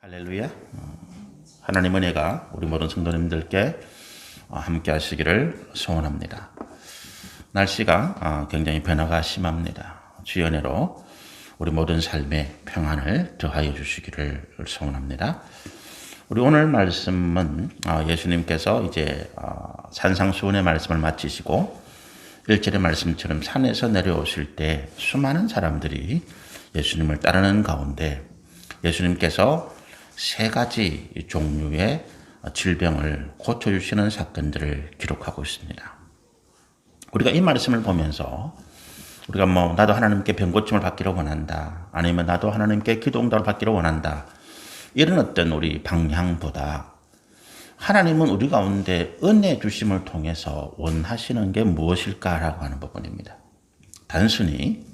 할렐루야. 하나님 은혜가 우리 모든 성도님들께 함께 하시기를 소원합니다. 날씨가 굉장히 변화가 심합니다. 주의 은혜로 우리 모든 삶에 평안을 더하여 주시기를 소원합니다. 우리 오늘 말씀은 예수님께서 이제 산상수훈의 말씀을 마치시고 1절의 말씀처럼 산에서 내려오실 때 수많은 사람들이 예수님을 따르는 가운데 예수님께서 세 가지 종류의 질병을 고쳐주시는 사건들을 기록하고 있습니다. 우리가 이 말씀을 보면서 우리가 나도 하나님께 병고침을 받기를 원한다. 아니면 나도 하나님께 기도응답을 받기를 원한다. 이런 어떤 우리 방향보다 하나님은 우리 가운데 은혜 주심을 통해서 원하시는 게 무엇일까라고 하는 부분입니다. 단순히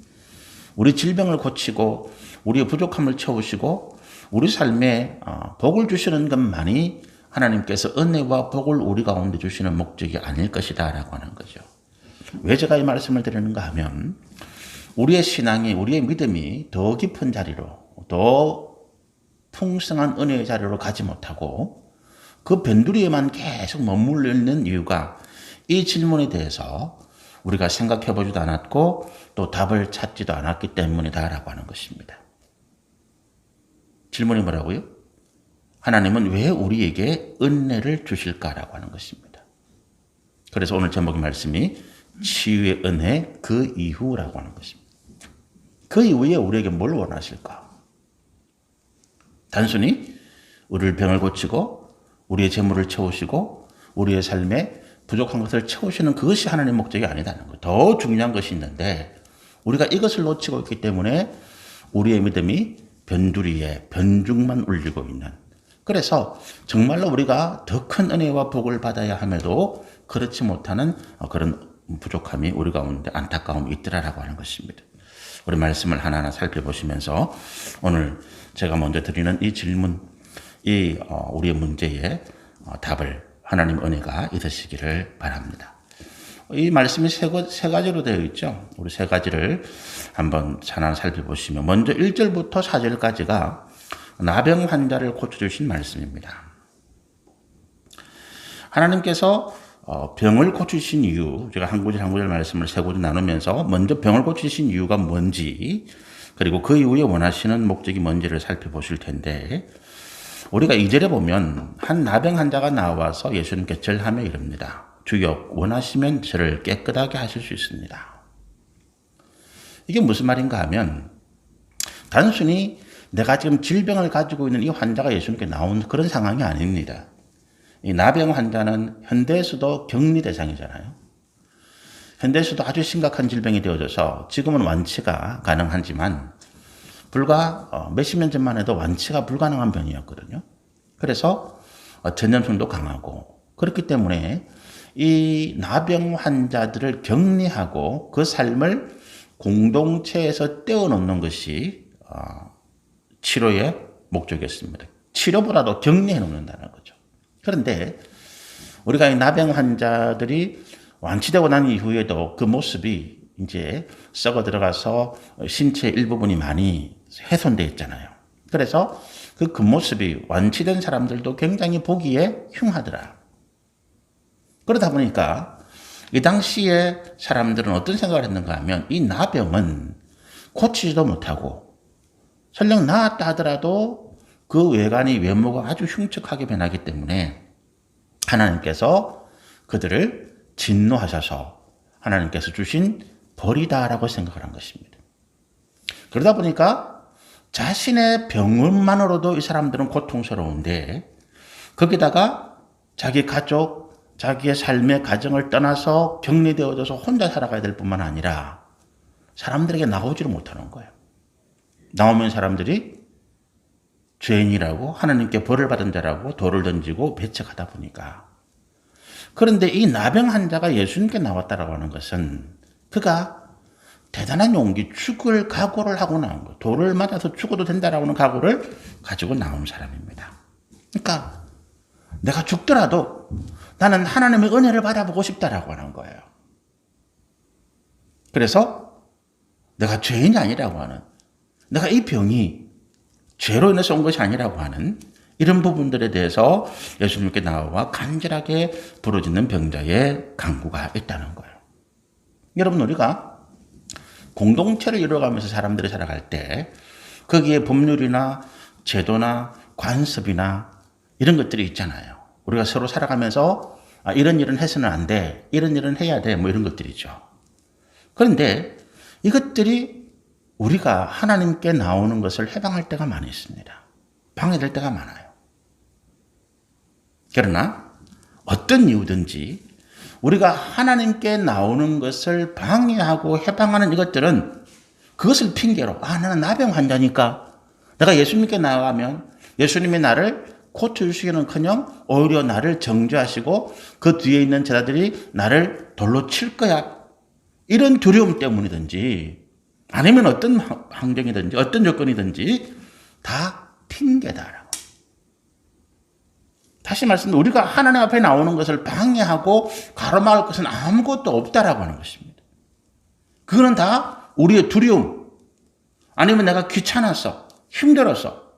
우리 질병을 고치고 우리의 부족함을 채우시고 우리 삶에 복을 주시는 것만이 하나님께서 은혜와 복을 우리 가운데 주시는 목적이 아닐 것이다 라고 하는 거죠. 왜 제가 이 말씀을 드리는가 하면 우리의 신앙이 우리의 믿음이 더 깊은 자리로 더 풍성한 은혜의 자리로 가지 못하고 그 변두리에만 계속 머물러 있는 이유가 이 질문에 대해서 우리가 생각해 보지도 않았고 또 답을 찾지도 않았기 때문이다 라고 하는 것입니다. 질문이 뭐라고요? 하나님은 왜 우리에게 은혜를 주실까라고 하는 것입니다. 그래서 오늘 제목의 말씀이 치유의 은혜 그 이후라고 하는 것입니다. 그 이후에 우리에게 뭘 원하실까? 단순히 우리를 병을 고치고 우리의 재물을 채우시고 우리의 삶에 부족한 것을 채우시는 그것이 하나님의 목적이 아니다는 거예요. 더 중요한 것이 있는데 우리가 이것을 놓치고 있기 때문에 우리의 믿음이 변두리에 변죽만 울리고 있는, 그래서 정말로 우리가 더 큰 은혜와 복을 받아야 함에도 그렇지 못하는 그런 부족함이 우리 가운데 안타까움이 있더라라고 하는 것입니다. 우리 말씀을 하나하나 살펴보시면서 오늘 제가 먼저 드리는 이 질문, 우리의 문제에 답을 하나님 은혜가 있으시기를 바랍니다. 이 말씀이 세 가지로 되어 있죠. 우리 세 가지를 한번 하나 살펴보시면 먼저 1절부터 4절까지가 나병 환자를 고쳐주신 말씀입니다. 하나님께서 병을 고치신 이유, 제가 한 구절 한 구절 말씀을 세 구절 나누면서 먼저 병을 고치신 이유가 뭔지 그리고 그 이후에 원하시는 목적이 뭔지를 살펴보실 텐데 우리가 2절에 보면 한 나병 환자가 나와서 예수님께 절하며 이릅니다. 주여 원하시면 저를 깨끗하게 하실 수 있습니다. 이게 무슨 말인가 하면 단순히 내가 지금 질병을 가지고 있는 이 환자가 예수님께 나온 그런 상황이 아닙니다. 이 나병 환자는 현대에서도 격리 대상이잖아요. 현대에서도 아주 심각한 질병이 되어져서 지금은 완치가 가능하지만 불과 몇십 년 전만 해도 완치가 불가능한 병이었거든요. 그래서 전염성도 강하고 그렇기 때문에 이 나병 환자들을 격리하고 그 삶을 공동체에서 떼어놓는 것이 치료의 목적이었습니다. 치료보다도 격리해 놓는다는 거죠. 그런데 우리가 이 나병 환자들이 완치되고 난 이후에도 그 모습이 이제 썩어 들어가서 신체 일부분이 많이 훼손되어 있잖아요. 그래서 그 모습이 완치된 사람들도 굉장히 보기에 흉하더라. 그러다 보니까 이 당시에 사람들은 어떤 생각을 했는가 하면 이 나병은 고치지도 못하고 설령 나았다 하더라도 그 외모가 아주 흉측하게 변하기 때문에 하나님께서 그들을 진노하셔서 하나님께서 주신 벌이다라고 생각을 한 것입니다. 그러다 보니까 자신의 병만으로도 이 사람들은 고통스러운데 거기다가 자기 가족, 자기의 삶의 가정을 떠나서 격리되어져서 혼자 살아가야 될 뿐만 아니라 사람들에게 나오지를 못하는 거예요. 나오면 사람들이 죄인이라고 하나님께 벌을 받은 자라고 돌을 던지고 배척하다 보니까. 그런데 이 나병 환자가 예수님께 나왔다라고 하는 것은 그가 대단한 용기, 죽을 각오를 하고 나온 거예요. 돌을 맞아서 죽어도 된다라고 하는 각오를 가지고 나온 사람입니다. 그러니까 내가 죽더라도 나는 하나님의 은혜를 받아보고 싶다라고 하는 거예요. 그래서 내가 죄인이 아니라고 하는, 내가 이 병이 죄로 인해서 온 것이 아니라고 하는 이런 부분들에 대해서 예수님께 나와 간절하게 부르짖는 병자의 간구가 있다는 거예요. 여러분, 우리가 공동체를 이루어가면서 사람들이 살아갈 때 거기에 법률이나 제도나 관습이나 이런 것들이 있잖아요. 우리가 서로 살아가면서 이런 일은 해서는 안 돼, 이런 일은 해야 돼, 뭐 이런 것들이죠. 그런데 이것들이 우리가 하나님께 나오는 것을 해방할 때가 많이 있습니다. 방해될 때가 많아요. 그러나 어떤 이유든지 우리가 하나님께 나오는 것을 방해하고 해방하는 이것들은 그것을 핑계로 나는 나병 환자니까 내가 예수님께 나가면 예수님이 나를 고쳐주시기는커녕 오히려 나를 정죄하시고 그 뒤에 있는 제자들이 나를 돌로 칠 거야. 이런 두려움 때문이든지 아니면 어떤 환경이든지 어떤 조건이든지 다 핑계다라고. 다시 말씀드리면 우리가 하나님 앞에 나오는 것을 방해하고 가로막을 것은 아무것도 없다라고 하는 것입니다. 그거는 다 우리의 두려움 아니면 내가 귀찮아서 힘들어서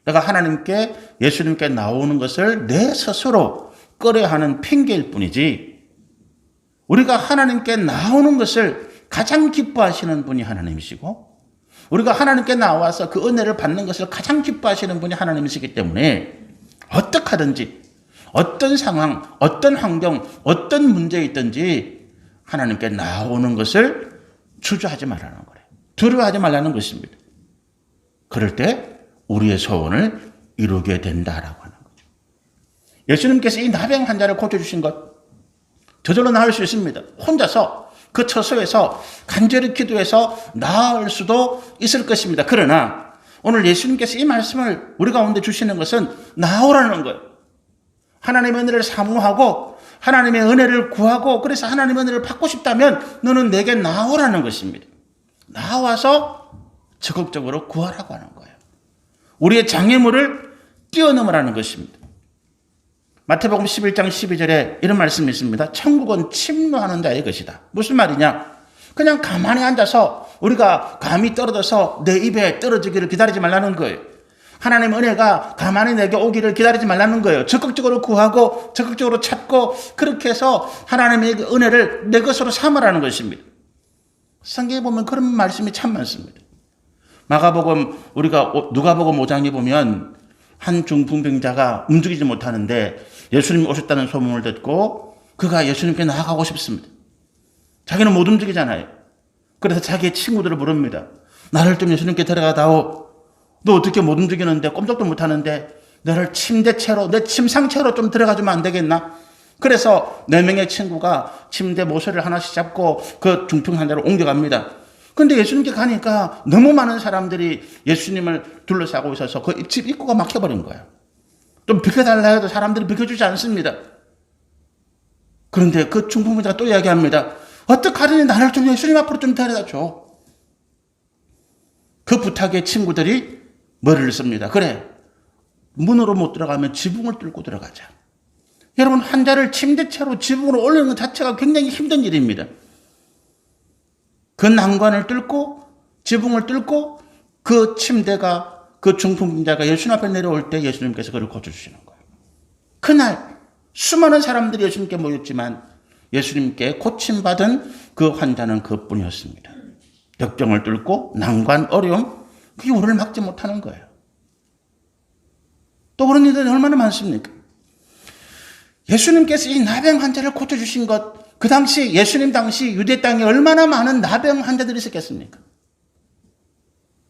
내가 하나님께 예수님께 나오는 것을 내 스스로 꺼려하는 핑계일 뿐이지 우리가 하나님께 나오는 것을 가장 기뻐하시는 분이 하나님이시고 우리가 하나님께 나와서 그 은혜를 받는 것을 가장 기뻐하시는 분이 하나님이시기 때문에 어떻게 하든지 어떤 상황, 어떤 환경, 어떤 문제에 있든지 하나님께 나오는 것을 주저하지 말라는 거예요. 두려워하지 말라는 것입니다. 그럴 때 우리의 소원을 이루게 된다라고 하는 거죠. 예수님께서 이 나병 환자를 고쳐주신 것 저절로 나을 수 있습니다. 혼자서 그 처소에서 간절히 기도해서 나을 수도 있을 것입니다. 그러나 오늘 예수님께서 이 말씀을 우리 가운데 주시는 것은 나오라는 거예요. 하나님의 은혜를 사모하고 하나님의 은혜를 구하고 그래서 하나님의 은혜를 받고 싶다면 너는 내게 나오라는 것입니다. 나와서 적극적으로 구하라고 하는 거예요. 우리의 장애물을 뛰어넘으라는 것입니다. 마태복음 11장 12절에 이런 말씀이 있습니다. 천국은 침노하는 자의 것이다. 무슨 말이냐? 그냥 가만히 앉아서 우리가 감이 떨어져서 내 입에 떨어지기를 기다리지 말라는 거예요. 하나님의 은혜가 가만히 내게 오기를 기다리지 말라는 거예요. 적극적으로 구하고 적극적으로 찾고 그렇게 해서 하나님의 은혜를 내 것으로 삼으라는 것입니다. 성경에 보면 그런 말씀이 참 많습니다. 마가복음 우리가 누가복음 5장에 보면 한 중풍병자가 움직이지 못하는데 예수님이 오셨다는 소문을 듣고 그가 예수님께 나아가고 싶습니다. 자기는 못 움직이잖아요. 그래서 자기의 친구들을 부릅니다. 나를 좀 예수님께 데려가다오. 너 어떻게 못 움직이는데 꼼짝도 못하는데 너를 침대채로 내 침상채로 좀 들어가주면 안 되겠나? 그래서 4명의 친구가 침대 모서리를 하나씩 잡고 그 중풍 환자를 옮겨갑니다. 근데 예수님께 가니까 너무 많은 사람들이 예수님을 둘러싸고 있어서 그 집 입구가 막혀버린 거예요. 좀 비켜달라 해도 사람들이 비켜주지 않습니다. 그런데 그 중풍환자가 또 이야기합니다. 어떡하려니 나를 좀 예수님 앞으로 좀 데려다 줘. 그 부탁에 친구들이 머리를 씁니다. 그래, 문으로 못 들어가면 지붕을 뚫고 들어가자. 여러분, 환자를 침대채로 지붕으로 올리는 것 자체가 굉장히 힘든 일입니다. 그 난관을 뚫고 지붕을 뚫고 그 침대가 그 중풍자가 예수님 앞에 내려올 때 예수님께서 그를 고쳐주시는 거예요. 그날 수많은 사람들이 예수님께 모였지만 예수님께 고침받은 그 환자는 그뿐이었습니다. 역병을 뚫고 난관, 어려움, 그게 우리를 막지 못하는 거예요. 또 그런 일들이 얼마나 많습니까? 예수님께서 이 나병 환자를 고쳐주신 것, 그 당시 예수님 당시 유대 땅에 얼마나 많은 나병 환자들이 있었겠습니까?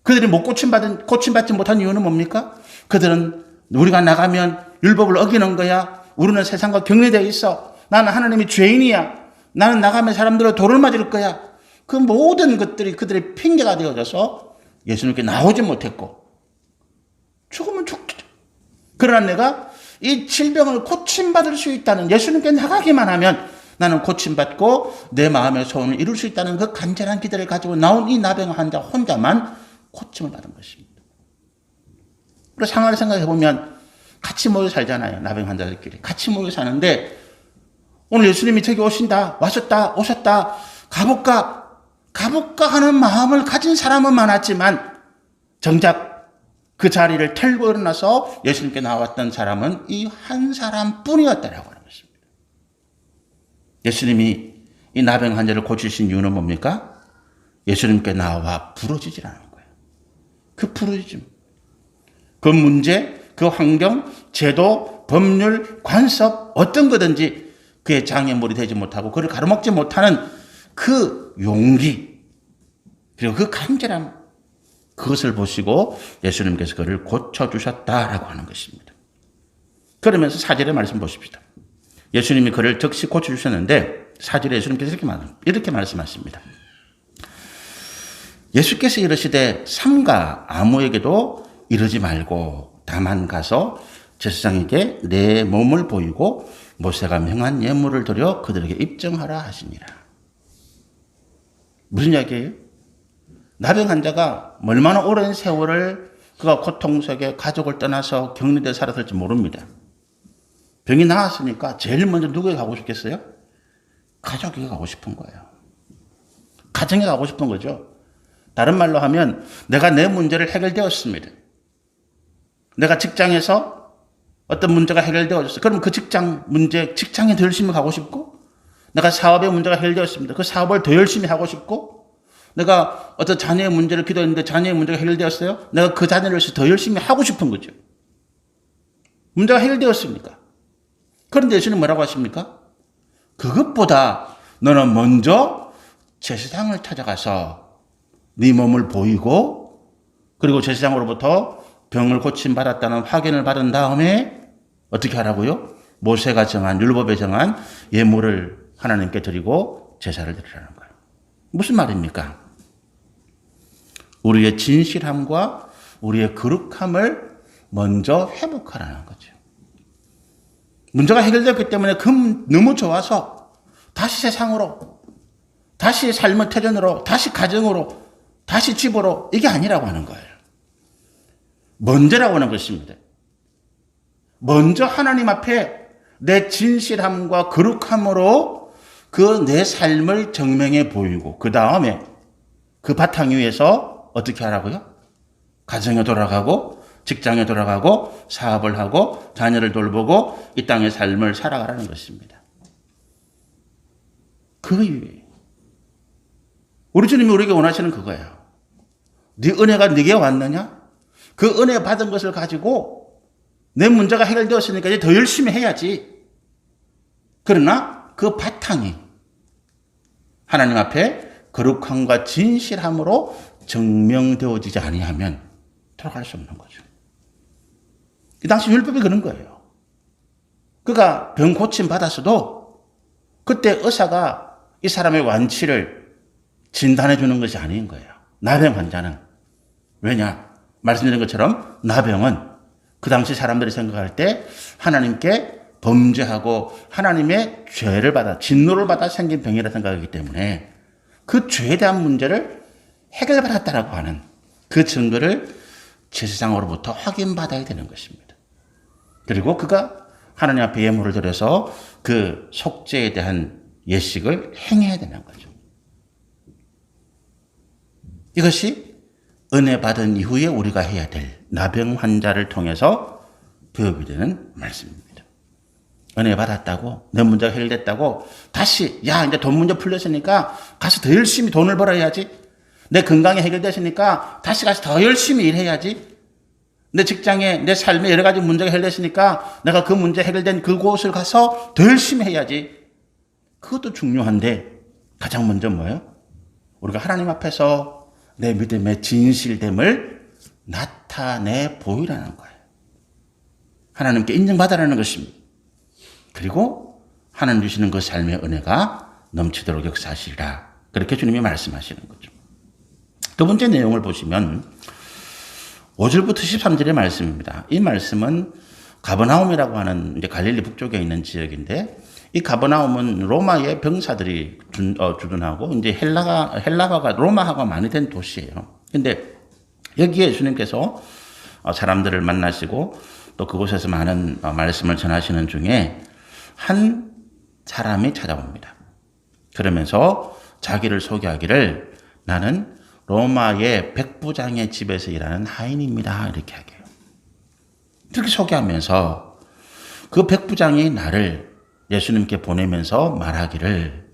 그들이 못 고침받지 못한 이유는 뭡니까? 그들은 우리가 나가면 율법을 어기는 거야. 우리는 세상과 경계되어 있어. 나는 하나님의 죄인이야. 나는 나가면 사람들을 돌을 맞을 거야. 그 모든 것들이 그들의 핑계가 되어져서 예수님께 나오지 못했고 죽으면 죽죠. 그러나 내가 이 질병을 고침받을 수 있다는, 예수님께 나가기만 하면 나는 고침받고 내 마음의 소원을 이룰 수 있다는 그 간절한 기대를 가지고 나온 이 나병 환자 혼자만 고침을 받은 것입니다. 그리고 상황을 생각해 보면 같이 모여 살잖아요. 나병 환자들끼리 같이 모여 사는데 오늘 예수님이 저기 오신다, 오셨다, 가볼까 하는 마음을 가진 사람은 많았지만 정작 그 자리를 털고 일어나서 예수님께 나왔던 사람은 이 한 사람뿐이었다라고 하는 것입니다. 예수님이 이 나병 환자를 고치신 이유는 뭡니까? 예수님께 나와 부러지지라는 거예요. 그 부러짐, 그 문제, 그 환경, 제도, 법률, 관습 어떤 거든지 그의 장애물이 되지 못하고 그를 가로막지 못하는 그 용기 그리고 그 간절함, 그것을 보시고 예수님께서 그를 고쳐주셨다라고 하는 것입니다. 그러면서 4절의 말씀 보십시다. 예수님이 그를 즉시 고쳐주셨는데 4절에 예수님께서 이렇게 말씀하십니다. 예수께서 이르시되 삼가 아무에게도 이르지 말고 다만 가서 제사장에게 내 몸을 보이고 모세가 명한 예물을 드려 그들에게 입증하라 하시니라. 무슨 이야기예요? 나병 환자가 얼마나 오랜 세월을 그가 고통 속에 가족을 떠나서 격리돼 살았을지 모릅니다. 병이 나았으니까 제일 먼저 누구에게 가고 싶겠어요? 가족에게 가고 싶은 거예요. 가정에 가고 싶은 거죠. 다른 말로 하면 내가 내 문제를 해결되었습니다. 내가 직장에서 어떤 문제가 해결되어졌어요. 그럼 그 직장 문제, 직장에 더 열심히 가고 싶고, 내가 사업의 문제가 해결되었습니다. 그 사업을 더 열심히 하고 싶고, 내가 어떤 자녀의 문제를 기도했는데 자녀의 문제가 해결되었어요. 내가 그 자녀를 위해서 더 열심히 하고 싶은 거죠. 문제가 해결되었습니까? 그런데 예수님 뭐라고 하십니까? 그것보다 너는 먼저 제사장을 찾아가서 네 몸을 보이고 그리고 제사장으로부터 병을 고침받았다는 확인을 받은 다음에 어떻게 하라고요? 모세가 정한, 율법에 정한 예물을 하나님께 드리고 제사를 드리라는 거예요. 무슨 말입니까? 우리의 진실함과 우리의 거룩함을 먼저 회복하라는 거죠. 문제가 해결됐기 때문에 너무 좋아서 다시 세상으로, 다시 삶의 터전으로, 다시 가정으로, 다시 집으로, 이게 아니라고 하는 거예요. 먼저라고 하는 것입니다. 먼저 하나님 앞에 내 진실함과 거룩함으로 그 내 삶을 증명해 보이고 그 다음에 그 바탕 위에서 어떻게 하라고요? 가정에 돌아가고 직장에 돌아가고 사업을 하고 자녀를 돌보고 이 땅의 삶을 살아가라는 것입니다. 그 이유예요. 우리 주님이 우리에게 원하시는 그거예요. 네 은혜가 네게 왔느냐? 그 은혜 받은 것을 가지고 내 문제가 해결되었으니까 이제 더 열심히 해야지. 그러나 그 바탕이 하나님 앞에 거룩함과 진실함으로 증명되어지지 아니하면 돌아갈 수 없는 거죠. 이 당시 율법이 그런 거예요. 그가 병 고침 받았어도 그때 의사가 이 사람의 완치를 진단해 주는 것이 아닌 거예요. 나병 환자는. 왜냐? 말씀드린 것처럼 나병은 그 당시 사람들이 생각할 때 하나님께 범죄하고 하나님의 죄를 받아, 진노를 받아 생긴 병이라 생각하기 때문에 그 죄에 대한 문제를 해결받았다라고 하는 그 증거를 제사장으로부터 확인받아야 되는 것입니다. 그리고 그가 하나님 앞에 예물을 드려서 그 속죄에 대한 예식을 행해야 되는 거죠. 이것이 은혜 받은 이후에 우리가 해야 될 나병 환자를 통해서 교육이 되는 말씀입니다. 은혜 받았다고, 내 문제가 해결됐다고 다시 이제 돈 문제 풀렸으니까 가서 더 열심히 돈을 벌어야지. 내 건강이 해결됐으니까 다시 가서 더 열심히 일해야지. 내 직장에, 내 삶에 여러 가지 문제가 해결됐으니까 내가 그 문제 해결된 그곳을 가서 더 열심히 해야지. 그것도 중요한데 가장 먼저 뭐예요? 우리가 하나님 앞에서 내 믿음의 진실됨을 나타내 보이라는 거예요. 하나님께 인정받아라는 것입니다. 그리고 하나님 주시는 그 삶의 은혜가 넘치도록 역사하시리라. 그렇게 주님이 말씀하시는 거죠. 두 번째 내용을 보시면 5절부터 13절의 말씀입니다. 이 말씀은 가버나움이라고 하는 이제 갈릴리 북쪽에 있는 지역인데 이 가버나움은 로마의 병사들이 주둔하고 이제 헬라화가 로마화가 많이 된 도시예요. 근데 여기에 예수님께서 사람들을 만나시고 또 그곳에서 많은 말씀을 전하시는 중에 한 사람이 찾아옵니다. 그러면서 자기를 소개하기를 나는 로마의 백부장의 집에서 일하는 하인입니다. 이렇게 하게요. 이렇게 소개하면서 그 백부장이 나를 예수님께 보내면서 말하기를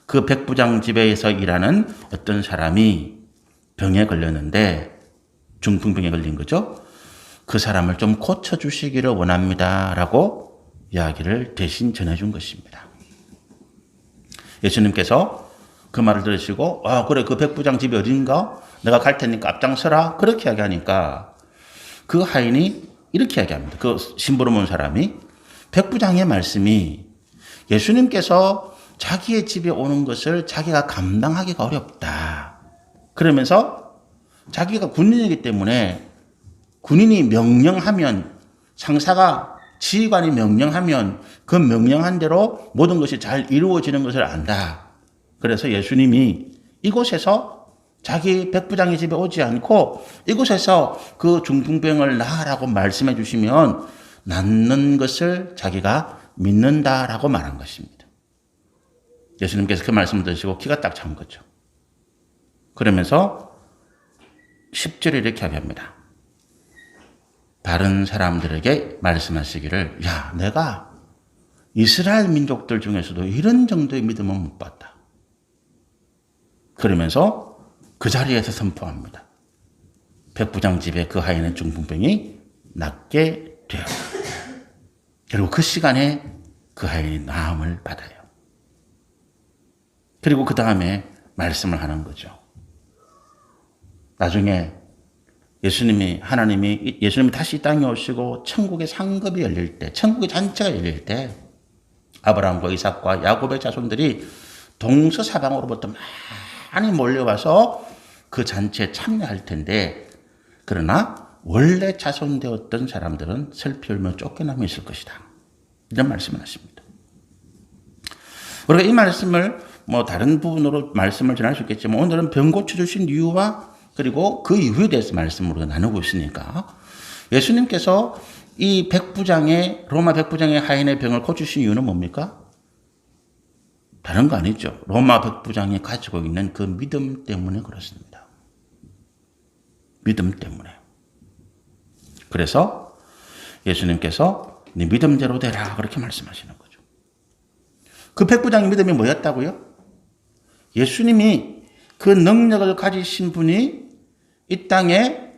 그 백부장 집에서 일하는 어떤 사람이 병에 걸렸는데 중풍병에 걸린 거죠. 그 사람을 좀 고쳐주시기를 원합니다. 라고 이야기를 대신 전해준 것입니다. 예수님께서 그 말을 들으시고 그래 그 백부장 집이 어딘가? 내가 갈 테니까 앞장서라. 그렇게 이야기하니까 그 하인이 이렇게 이야기합니다. 그 심부름 온 사람이 백부장의 말씀이 예수님께서 자기의 집에 오는 것을 자기가 감당하기가 어렵다. 그러면서 자기가 군인이기 때문에 군인이 명령하면 상사가 지휘관이 명령하면 그 명령한 대로 모든 것이 잘 이루어지는 것을 안다. 그래서 예수님이 이곳에서 자기 백부장의 집에 오지 않고 이곳에서 그 중풍병을 나으라고 말씀해 주시면 낫는 것을 자기가 믿는다라고 말한 것입니다. 예수님께서 그 말씀을 들으시고 기가 딱 찬 거죠. 그러면서 10절에 이렇게 합니다. 다른 사람들에게 말씀하시기를 내가 이스라엘 민족들 중에서도 이런 정도의 믿음은 못 봤다. 그러면서 그 자리에서 선포합니다. 백부장 집에 그 하인의 중풍병이 낫게 되었다. 그리고 그 시간에 그 하인이 나음을 받아요. 그리고 그 다음에 말씀을 하는 거죠. 나중에 예수님이 다시 이 땅에 오시고 천국의 상급이 열릴 때, 천국의 잔치가 열릴 때 아브라함과 이삭과 야곱의 자손들이 동서사방으로부터 많이 몰려와서 그 잔치에 참여할 텐데 그러나 원래 자손되었던 사람들은 슬피 울며 쫓겨남이 있을 것이다. 이런 말씀을 하십니다. 우리가 이 말씀을 다른 부분으로 말씀을 전할 수 있겠지만 오늘은 병 고쳐주신 이유와 그리고 그 이유에 대해서 말씀으로 나누고 있으니까 예수님께서 이 로마 백부장의 하인의 병을 고치신 이유는 뭡니까? 다른 거 아니죠. 로마 백부장이 가지고 있는 그 믿음 때문에 그렇습니다. 믿음 때문에. 그래서 예수님께서 네 믿음대로 되라 그렇게 말씀하시는 거죠. 그 백부장의 믿음이 뭐였다고요? 예수님이 그 능력을 가지신 분이 이 땅에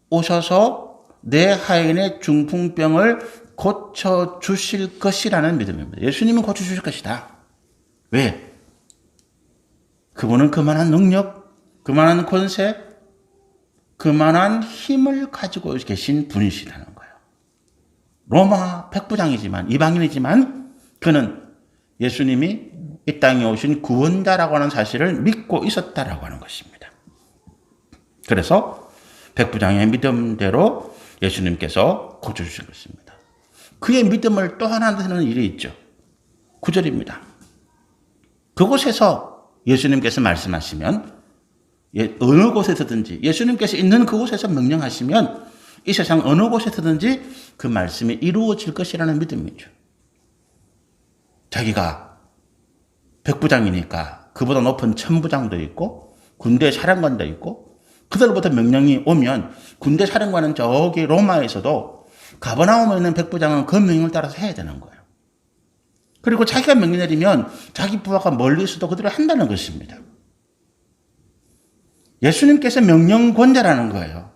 오셔서 내 하인의 중풍병을 고쳐주실 것이라는 믿음입니다. 예수님은 고쳐주실 것이다. 왜? 그분은 그만한 능력, 그만한 권세, 그만한 힘을 가지고 계신 분이시라는 거예요. 로마 백부장이지만 이방인이지만 그는 예수님이 이 땅에 오신 구원자라고 하는 사실을 믿고 있었다라고 하는 것입니다. 그래서 백부장의 믿음대로 예수님께서 고쳐주신 것입니다. 그의 믿음을 또 하나 드는 일이 있죠. 9절입니다. 그곳에서 예수님께서 말씀하시면 어느 곳에서든지 예수님께서 있는 그곳에서 명령하시면 이 세상 어느 곳에서든지 그 말씀이 이루어질 것이라는 믿음이죠. 자기가 백부장이니까 그보다 높은 천부장도 있고 군대 사령관도 있고 그들로부터 명령이 오면 군대 사령관은 저기 로마에서도 가버나움에 있는 백부장은 그 명령을 따라서 해야 되는 거예요. 그리고 자기가 명령 내리면 자기 부하가 멀리 있어도 그대로 한다는 것입니다. 예수님께서 명령권자라는 거예요.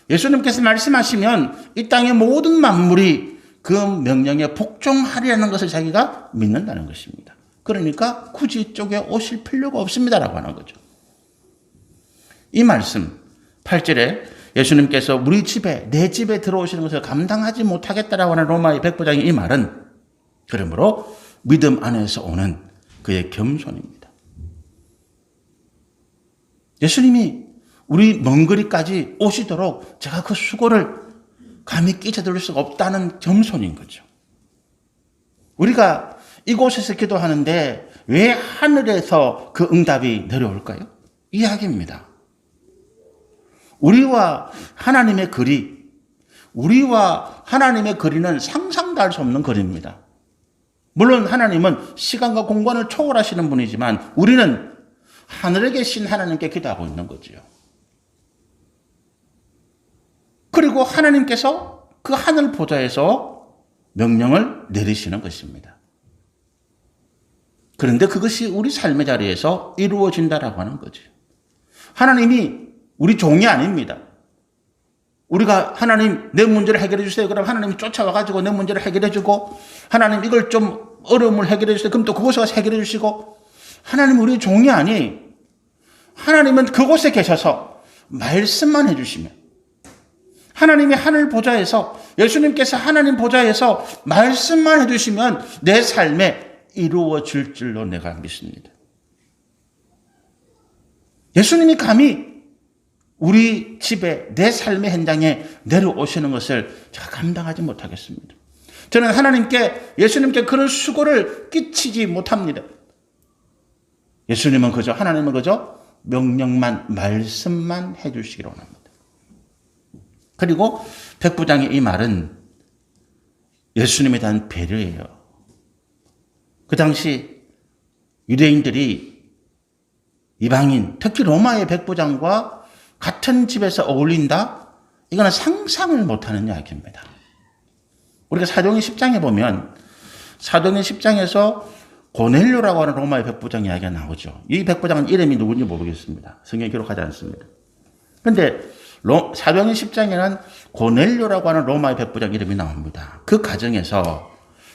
예수님께서 말씀하시면 이 땅의 모든 만물이 그 명령에 복종하리라는 것을 자기가 믿는다는 것입니다. 그러니까 굳이 이쪽에 오실 필요가 없습니다라고 하는 거죠. 이 말씀 8절에 예수님께서 우리 집에 내 집에 들어오시는 것을 감당하지 못하겠다라고 하는 로마의 백부장의 이 말은 그러므로 믿음 안에서 오는 그의 겸손입니다. 예수님이 우리 먼 거리까지 오시도록 제가 그 수고를 감히 끼쳐드릴 수가 없다는 겸손인 거죠. 우리가 이곳에서 기도하는데 왜 하늘에서 그 응답이 내려올까요? 이야기입니다. 우리와 하나님의 거리는 상상도 할 수 없는 거리입니다. 물론 하나님은 시간과 공간을 초월하시는 분이지만 우리는 하늘에 계신 하나님께 기도하고 있는 거지요. 그리고 하나님께서 그 하늘 보좌에서 명령을 내리시는 것입니다. 그런데 그것이 우리 삶의 자리에서 이루어진다라고 하는 거죠. 하나님이 우리 종이 아닙니다. 우리가 하나님 내 문제를 해결해 주세요. 그럼 하나님이 쫓아와가지고 내 문제를 해결해 주고, 하나님 이걸 좀 어려움을 해결해 주세요. 그럼 또 그곳에 가서 해결해 주시고, 하나님 우리 종이 아니. 하나님은 그곳에 계셔서 말씀만 해주시면, 하나님이 하늘 보좌에서, 예수님께서 하나님 보좌에서 말씀만 해주시면 내 삶에 이루어질 줄로 내가 믿습니다. 예수님이 감히 우리 집에, 내 삶의 현장에 내려오시는 것을 제가 감당하지 못하겠습니다. 저는 하나님께, 예수님께 그런 수고를 끼치지 못합니다. 예수님은 그저, 하나님은 그저 명령만, 말씀만 해주시기로 합니다. 그리고 백부장의 이 말은 예수님에 대한 배려예요. 그 당시 유대인들이 이방인, 특히 로마의 백부장과 같은 집에서 어울린다? 이거는 상상을 못하는 이야기입니다. 우리가 사도행전 10장에 보면, 사도행전 10장에서 고넬료라고 하는 로마의 백부장 이야기가 나오죠. 이 백부장은 이름이 누군지 모르겠습니다. 성경에 기록하지 않습니다. 그런데 사도행전 10장에는 고넬료라고 하는 로마의 백부장 이름이 나옵니다. 그 가정에서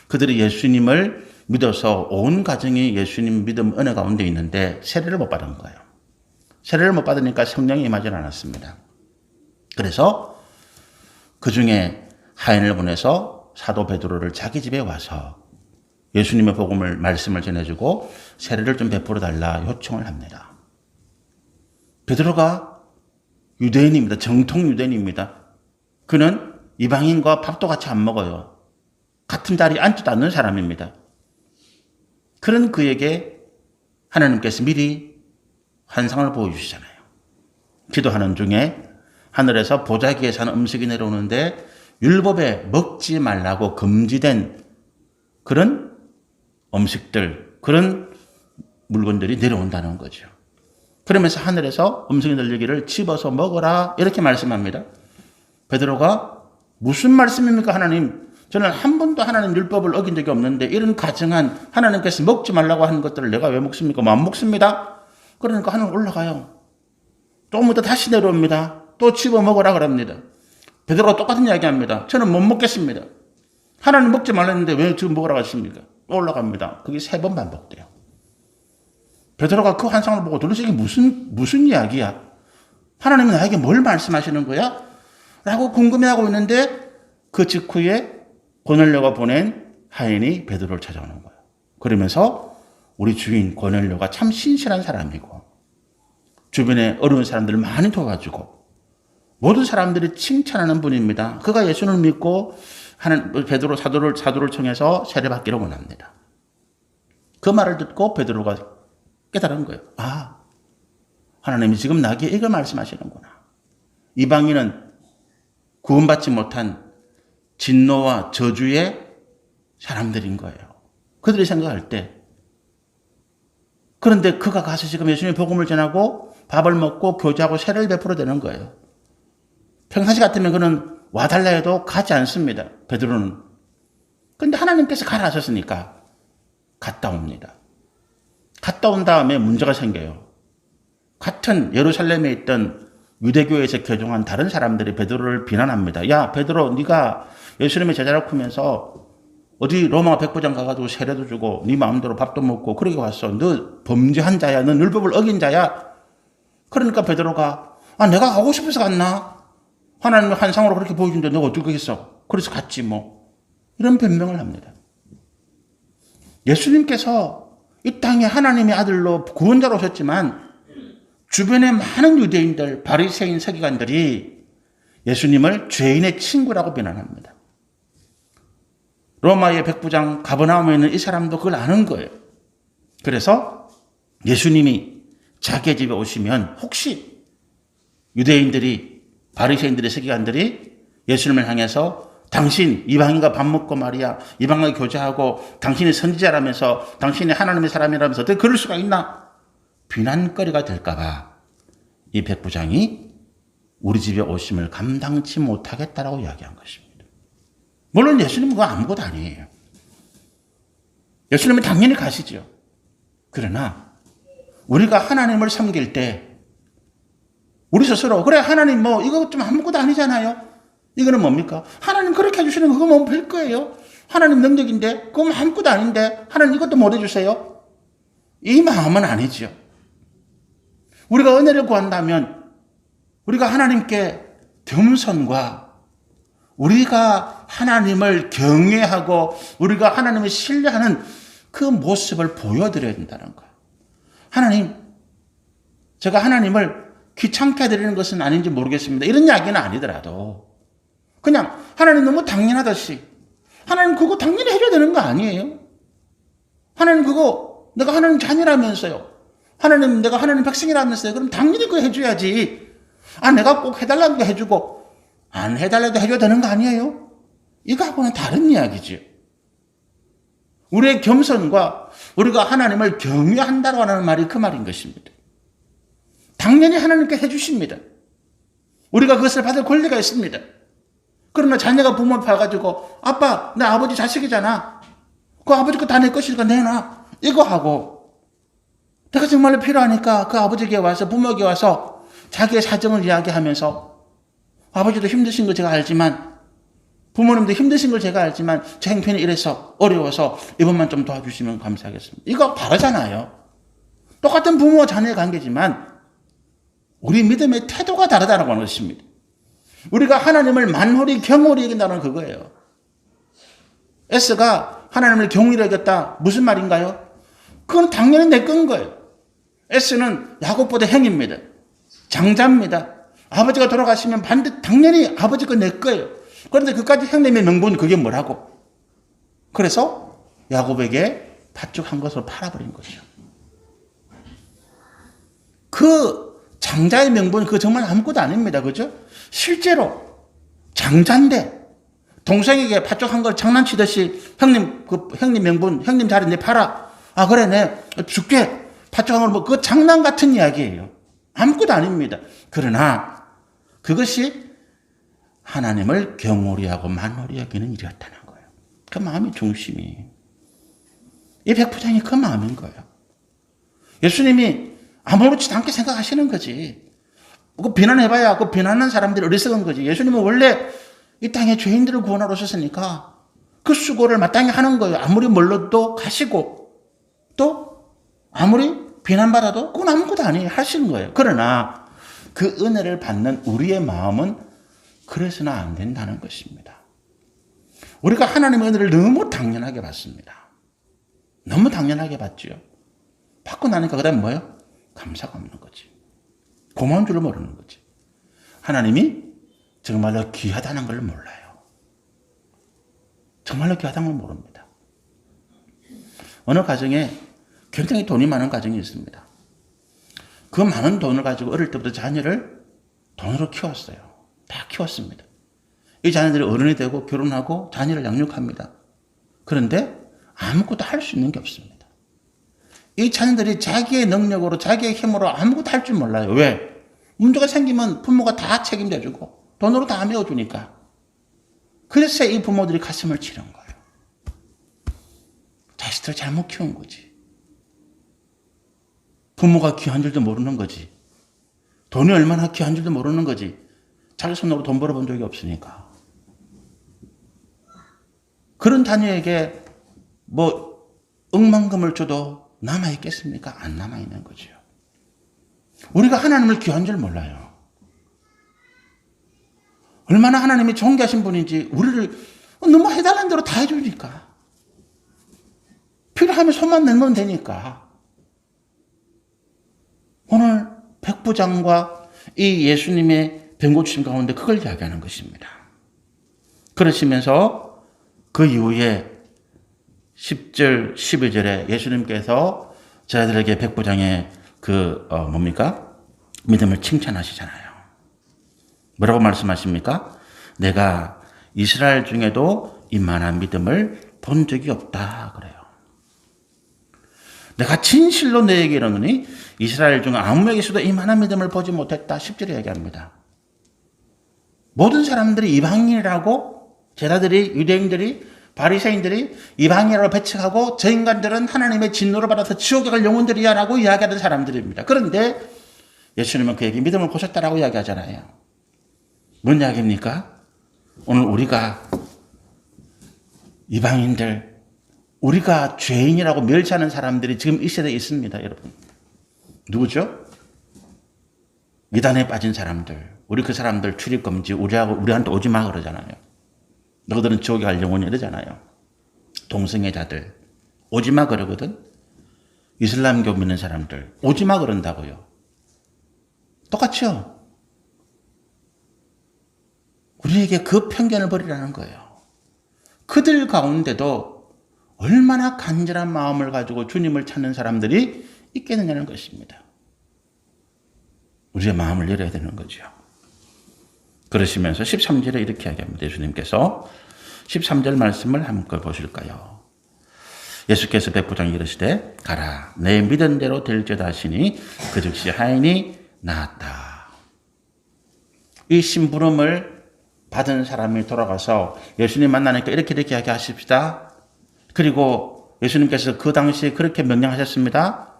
그들이 예수님을 믿어서 온 가정이 예수님 믿음 은혜 가운데 있는데 세례를 못 받은 거예요. 세례를 못 받으니까 성령이 임하지 않았습니다. 그래서 그 중에 하인을 보내서 사도 베드로를 자기 집에 와서 예수님의 복음을, 말씀을 전해주고 세례를 좀 베풀어 달라 요청을 합니다. 베드로가 유대인입니다. 정통 유대인입니다. 그는 이방인과 밥도 같이 안 먹어요. 같은 자리에 앉지도 않는 사람입니다. 그런 그에게 하나님께서 미리 환상을 보여주시잖아요. 기도하는 중에 하늘에서 보자기에 산 음식이 내려오는데 율법에 먹지 말라고 금지된 그런 음식들, 그런 물건들이 내려온다는 거죠. 그러면서 하늘에서 음성이 들리기를 집어서 먹어라 이렇게 말씀합니다. 베드로가 무슨 말씀입니까 하나님? 저는 한 번도 하나님 율법을 어긴 적이 없는데 이런 가증한 하나님께서 먹지 말라고 하는 것들을 내가 왜 먹습니까? 안 먹습니다. 그러니까 하늘 올라가요. 조금 있다 다시 내려옵니다. 또 집어 먹으라 그럽니다. 베드로가 똑같은 이야기합니다. 저는 못 먹겠습니다. 하나님 먹지 말랬는데 왜 지금 먹으라고 하십니까? 올라갑니다. 그게 3번 반복돼요. 베드로가 그 환상을 보고 도대체 이게 무슨 이야기야? 하나님은 나에게 뭘 말씀하시는 거야? 라고 궁금해하고 있는데 그 직후에 고넬료가 보낸 하인이 베드로를 찾아오는 거예요. 그러면서 우리 주인 고넬료가 참 신실한 사람이고 주변에 어려운 사람들을 많이 도와주고 모든 사람들이 칭찬하는 분입니다. 그가 예수를 믿고 베드로 사도를 통해서 세례받기를 원합니다. 그 말을 듣고 베드로가 깨달은 거예요. 아, 하나님이 지금 나에게 이걸 말씀하시는구나. 이방인은 구원받지 못한 진노와 저주의 사람들인 거예요. 그들이 생각할 때. 그런데 그가 가서 지금 예수님의 복음을 전하고 밥을 먹고 교제하고 세례를 베풀어 되는 거예요. 평상시 같으면 그는 와달라 해도 가지 않습니다. 베드로는. 그런데 하나님께서 가라 하셨으니까 갔다 옵니다. 갔다 온 다음에 문제가 생겨요. 같은 예루살렘에 있던 유대교에서 개종한 다른 사람들이 베드로를 비난합니다. 야, 베드로, 네가 예수님의 제자라고 하면서 어디 로마 백부장 가가지고 세례도 주고 네 마음대로 밥도 먹고 그러게 왔어. 너 범죄한 자야. 너 율법을 어긴 자야. 그러니까 베드로가 내가 가고 싶어서 갔나? 하나님의 환상으로 그렇게 보여준데 너가 어떻게 했어? 그래서 갔지 뭐. 이런 변명을 합니다. 예수님께서 이 땅에 하나님의 아들로 구원자로 오셨지만 주변의 많은 유대인들, 바리새인 서기관들이 예수님을 죄인의 친구라고 비난합니다. 로마의 백부장 가버나움에 있는 이 사람도 그걸 아는 거예요. 그래서 예수님이 자기 집에 오시면 혹시 유대인들이, 바리새인들의 서기관들이 예수님을 향해서 당신 이방인과 밥 먹고 말이야, 이방인과 교제하고 당신이 선지자라면서 당신이 하나님의 사람이라면서 어떻게 그럴 수가 있나? 비난거리가 될까봐 이 백부장이 우리 집에 오심을 감당치 못하겠다라고 이야기한 것입니다. 물론 예수님은 그거 아무것도 아니에요. 예수님은 당연히 가시죠. 그러나 우리가 하나님을 섬길 때 우리 스스로 그래 하나님 뭐 이거 좀 아무것도 아니잖아요. 이거는 뭡니까? 하나님 그렇게 해주시는 거 그거 뭐 별 거예요. 하나님 능력인데 그건 아무것도 아닌데 하나님 이것도 못 해주세요. 이 마음은 아니죠. 우리가 은혜를 구한다면 우리가 하나님께 겸손과 우리가 하나님을 경외하고 우리가 하나님을 신뢰하는 그 모습을 보여드려야 된다는 거예요. 하나님, 제가 하나님을 귀찮게 해드리는 것은 아닌지 모르겠습니다. 이런 이야기는 아니더라도 그냥 하나님 너무 당연하듯이 하나님 그거 당연히 해줘야 되는 거 아니에요? 하나님 그거 내가 하나님 자녀라면서요. 하나님 내가 하나님 백성이라면서요. 그럼 당연히 그거 해줘야지. 아 내가 꼭 해달라고 해주고 안 해달라고 해줘야 되는 거 아니에요? 이거하고는 다른 이야기죠. 우리의 겸손과 우리가 하나님을 경외한다고 하는 말이 그 말인 것입니다. 당연히 하나님께 해주십니다. 우리가 그것을 받을 권리가 있습니다. 그러나 자녀가 부모 봐가지고 아빠 내 아버지 자식이잖아. 그 아버지 거 다 내 것이니까 내놔. 이거 하고 내가 정말로 필요하니까 그 아버지에게 와서 부모에게 와서 자기의 사정을 이야기하면서 아버지도 힘드신 거 제가 알지만 부모님도 힘드신 걸 제가 알지만 제 형편이 이래서 어려워서 이번만 좀 도와주시면 감사하겠습니다. 이거 다르잖아요. 똑같은 부모와 자녀의 관계지만 우리 믿음의 태도가 다르다는 것입니다. 우리가 하나님을 만홀히 경홀히 여긴다는 그거예요. S가 하나님을 경홀히 여겼다. 무슨 말인가요? 그건 당연히 내 건 거예요. S는 야곱보다 형입니다. 장자입니다. 아버지가 돌아가시면 당연히 아버지 거 내 거예요. 그런데 그까지 형님의 명분 그게 뭐라고? 그래서 야곱에게 팥죽 것으로 팔아버린 거죠. 그 장자의 명분 그거 정말 아무것도 아닙니다. 그죠? 실제로 장자인데 동생에게 팥죽 걸 장난치듯이 형님 명분 형님 자리 내 팔아. 아 그래 내 줄게. 팥죽 걸 뭐 그거 장난 같은 이야기예요. 아무것도 아닙니다. 그러나 그것이 하나님을 경홀히 하고 만홀히 여기는 일이었다는 거예요. 그 마음의 중심이. 이 백부장이 그 마음인 거예요. 예수님이 아무렇지도 않게 생각하시는 거지. 그 비난해봐야 그 비난하는 사람들이 어리석은 거지. 예수님은 원래 이 땅에 죄인들을 구원하러 오셨으니까 그 수고를 마땅히 하는 거예요. 아무리 멀어도 가시고 또 아무리 비난받아도 그건 아무것도 아니에요. 하시는 거예요. 그러나 그 은혜를 받는 우리의 마음은 그래서는 안 된다는 것입니다. 우리가 하나님의 은혜를 너무 당연하게 받습니다. 너무 당연하게 받죠. 받고 나니까 그 다음에 뭐예요? 감사가 없는 거지. 고마운 줄을 모르는 거지. 하나님이 정말로 귀하다는 걸 몰라요. 정말로 귀하다는 걸 모릅니다. 어느 가정에 굉장히 돈이 많은 가정이 있습니다. 그 많은 돈을 가지고 어릴 때부터 자녀를 돈으로 키웠어요. 다 키웠습니다. 이 자녀들이 어른이 되고 결혼하고 자녀를 양육합니다. 그런데 아무것도 할 수 있는 게 없습니다. 이 자녀들이 자기의 능력으로 자기의 힘으로 아무것도 할 줄 몰라요. 왜? 문제가 생기면 부모가 다 책임져주고 돈으로 다 메워주니까. 그래서 이 부모들이 가슴을 치는 거예요. 자식들을 잘못 키운 거지. 부모가 귀한 줄도 모르는 거지. 돈이 얼마나 귀한 줄도 모르는 거지. 자기 손으로 돈 벌어본 적이 없으니까. 그런 자녀에게 뭐 억만금을 줘도 남아있겠습니까? 안 남아있는 거죠. 우리가 하나님을 귀한 줄 몰라요. 얼마나 하나님이 존귀하신 분인지 우리를 너무 해달라는 대로 다 해주니까. 필요하면 손만 내면 되니까. 오늘 백부장과 이 예수님의 병고주심 가운데 그걸 이야기하는 것입니다. 그러시면서 그 이후에 10절, 12절에 예수님께서 저희들에게 백부장의 믿음을 칭찬하시잖아요. 뭐라고 말씀하십니까? 내가 이스라엘 중에도 이만한 믿음을 본 적이 없다 그래요. 내가 진실로 너에게 이르노니 이스라엘 중 아무에게서도 이만한 믿음을 보지 못했다. 10절에 얘기합니다. 모든 사람들이 이방인이라고 제자들이 유대인들이 바리새인들이 이방인으로 배척하고 저 인간들은 하나님의 진노를 받아서 지옥에 갈 영혼들이야 라고 이야기하던 사람들입니다. 그런데 예수님은 그에게 믿음을 보셨다라고 이야기하잖아요. 뭔 이야기입니까? 오늘 우리가 이방인들, 우리가 죄인이라고 멸시하는 사람들이 지금 이 시대에 있습니다, 여러분. 누구죠? 이단에 빠진 사람들. 우리 그 사람들 출입금지, 우리한테 오지 마 그러잖아요. 너희들은 지옥에 갈 영혼이 이러잖아요. 동성애자들 오지 마 그러거든. 이슬람교 믿는 사람들 오지 마 그런다고요. 똑같죠? 우리에게 그 편견을 버리라는 거예요. 그들 가운데도 얼마나 간절한 마음을 가지고 주님을 찾는 사람들이 있겠느냐는 것입니다. 우리의 마음을 열어야 되는 거죠. 그러시면서 13절에 이렇게 이야기합니다. 예수님께서 13절 말씀을 한번 보실까요? 예수께서 백부장에게 이르시되 가라 내 믿은 대로 될지어다 하시니 그 즉시 하인이 나았다. 이 심부름을 받은 사람이 돌아가서 예수님 만나니까 이렇게 이야기하십시다. 그리고 예수님께서 그 당시에 그렇게 명령하셨습니다.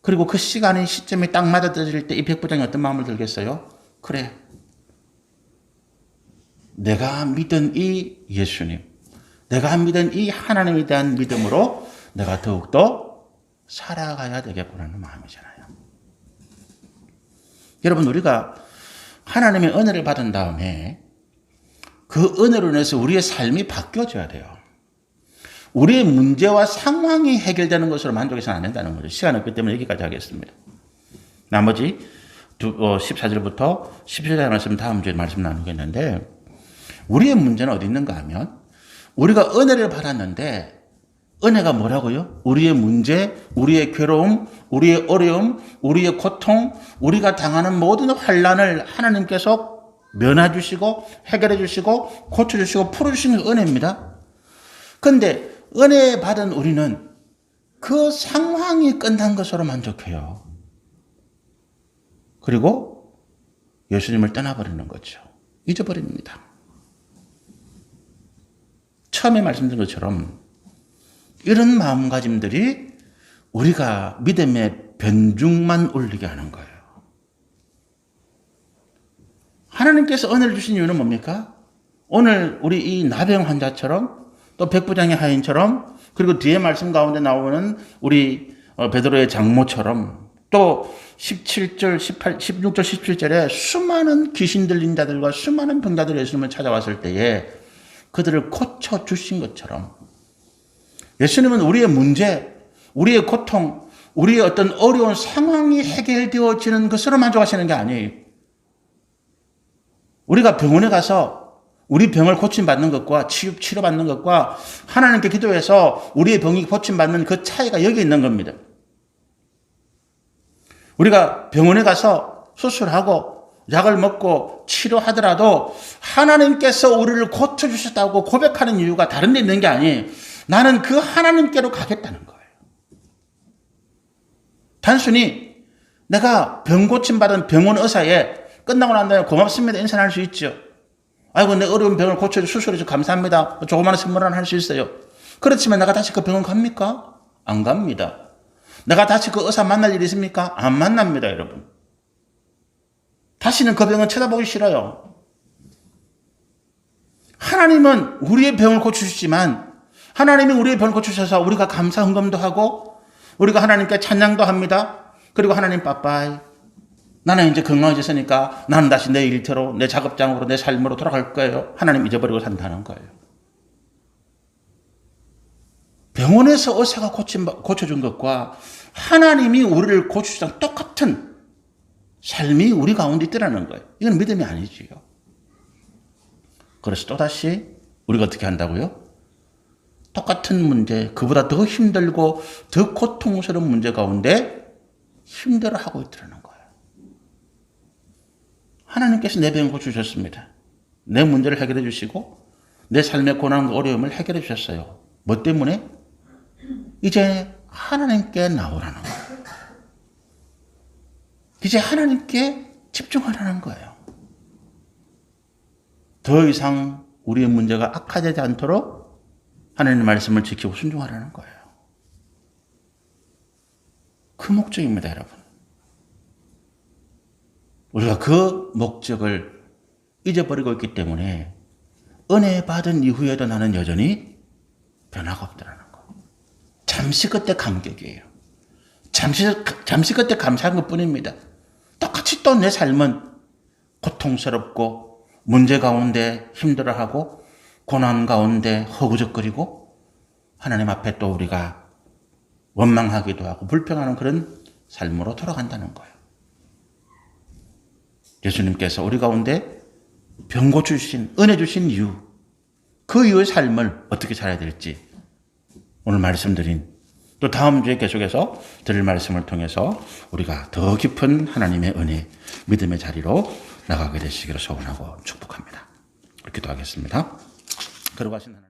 그리고 그 시점이 딱 맞아떨어질 때 이 백부장이 어떤 마음을 들겠어요? 그래, 내가 믿은 이 예수님, 내가 믿은 이 하나님에 대한 믿음으로 내가 더욱더 살아가야 되겠구나 하는 마음이잖아요. 여러분, 우리가 하나님의 은혜를 받은 다음에 그 은혜로 인해서 우리의 삶이 바뀌어져야 돼요. 우리의 문제와 상황이 해결되는 것으로 만족해서는 안 된다는 거죠. 시간이 없기 때문에 여기까지 하겠습니다. 나머지 14절부터 17절 말씀 다음 주에 말씀 나누겠는데, 우리의 문제는 어디 있는가 하면 우리가 은혜를 받았는데 은혜가 뭐라고요? 우리의 문제, 우리의 괴로움, 우리의 어려움, 우리의 고통, 우리가 당하는 모든 환난을 하나님께서 면해 주시고 해결해 주시고 고쳐 주시고 풀어 주시는 게 은혜입니다. 그런데 은혜 받은 우리는 그 상황이 끝난 것으로 만족해요. 그리고 예수님을 떠나버리는 거죠. 잊어버립니다. 처음에 말씀드린 것처럼 이런 마음가짐들이 우리가 믿음의 변중만 올리게 하는 거예요. 하나님께서 은혜를 주신 이유는 뭡니까? 오늘 우리 이 나병 환자처럼 또 백부장의 하인처럼 그리고 뒤에 말씀 가운데 나오는 우리 베드로의 장모처럼 또 16절 17절에 수많은 귀신 들린 자들과 수많은 병자들이 예수님을 찾아왔을 때에 그들을 고쳐주신 것처럼 예수님은 우리의 문제, 우리의 고통, 우리의 어떤 어려운 상황이 해결되어지는 것으로 만족하시는 게 아니에요. 우리가 병원에 가서 우리 병을 고침받는 것과 치료받는 것과 하나님께 기도해서 우리의 병이 고침받는 그 차이가 여기 있는 겁니다. 우리가 병원에 가서 수술하고 약을 먹고 치료하더라도 하나님께서 우리를 고쳐주셨다고 고백하는 이유가 다른 데 있는 게 아니에요. 나는 그 하나님께로 가겠다는 거예요. 단순히 내가 병 고침받은 병원 의사에 끝나고 난 다음에 고맙습니다 인사할 수 있죠. 아이고 내 어려운 병을 고쳐줘 수술해줘 감사합니다. 조그마한 선물 하나 할 수 있어요. 그렇지만 내가 다시 그 병원 갑니까? 안 갑니다. 내가 다시 그 의사 만날 일이 있습니까? 안 만납니다, 여러분. 다시는 그 병은 쳐다보기 싫어요. 하나님은 우리의 병을 고쳐주시지만 하나님이 우리의 병을 고쳐주셔서 우리가 감사 헌금도 하고 우리가 하나님께 찬양도 합니다. 그리고 하나님 빠빠이 나는 이제 건강해졌으니까 나는 다시 내 일터로 내 작업장으로 내 삶으로 돌아갈 거예요. 하나님 잊어버리고 산다는 거예요. 병원에서 의사가 고쳐준 것과 하나님이 우리를 고쳐주신 똑같은 삶이 우리 가운데 있더라는 거예요. 이건 믿음이 아니지요. 그래서 또다시 우리가 어떻게 한다고요? 똑같은 문제, 그보다 더 힘들고 더 고통스러운 문제 가운데 힘들어하고 있더라는 거예요. 하나님께서 내 병을 고쳐주셨습니다. 내 문제를 해결해 주시고 내 삶의 고난과 어려움을 해결해 주셨어요. 뭐 때문에? 이제 하나님께 나오라는 거예요. 이제 하나님께 집중하라는 거예요. 더 이상 우리의 문제가 악화되지 않도록 하나님의 말씀을 지키고 순종하라는 거예요. 그 목적입니다, 여러분. 우리가 그 목적을 잊어버리고 있기 때문에 은혜 받은 이후에도 나는 여전히 변화가 없더라는 거. 잠시 그때 감격이에요. 잠시 그때 감사한 것 뿐입니다. 똑같이 또 내 삶은 고통스럽고 문제 가운데 힘들어하고 고난 가운데 허구적거리고 하나님 앞에 또 우리가 원망하기도 하고 불평하는 그런 삶으로 돌아간다는 거예요. 예수님께서 우리 가운데 병 고쳐주신, 은혜 주신 이유, 그 이후의 삶을 어떻게 살아야 될지 오늘 말씀드린, 또 다음 주에 계속해서 드릴 말씀을 통해서 우리가 더 깊은 하나님의 은혜, 믿음의 자리로 나가게 되시기를 소원하고 축복합니다. 기도하겠습니다. 걸어가신 하나님.